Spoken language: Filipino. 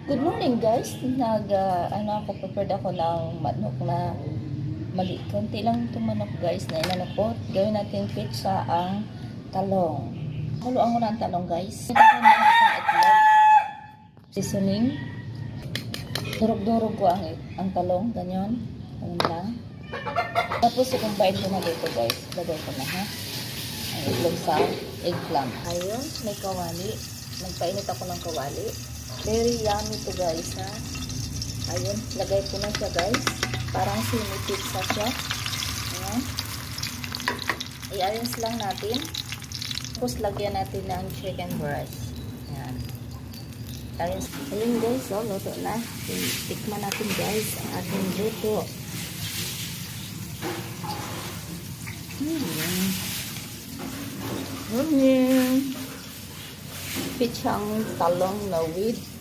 Good morning guys. Ako prepared ako ng manok na mali. Konti lang itong manok guys na inanakot. Gawin natin pizza ang talong. Haluan ko na ang talong guys. Ito ko ng isang itlog. Seasoning. Durog-durog ko ang talong. Ganyan. Ganyan lang. Tapos i-combine ko na dito guys. Lagay ko na ha. Ang itlog sa eggplant. Ayun. May kawali. Nagpainit ako ng kawali. Very yummy to guys ha. Ayun, lagay ko na siya guys. Parang semi-pizza siya. Ayan. I-arrange lang natin. Tapos lagyan natin ng chicken breast. Ayan. Ayun guys, so luto na. Tikman natin guys ang ating luto. Pizzang talong na with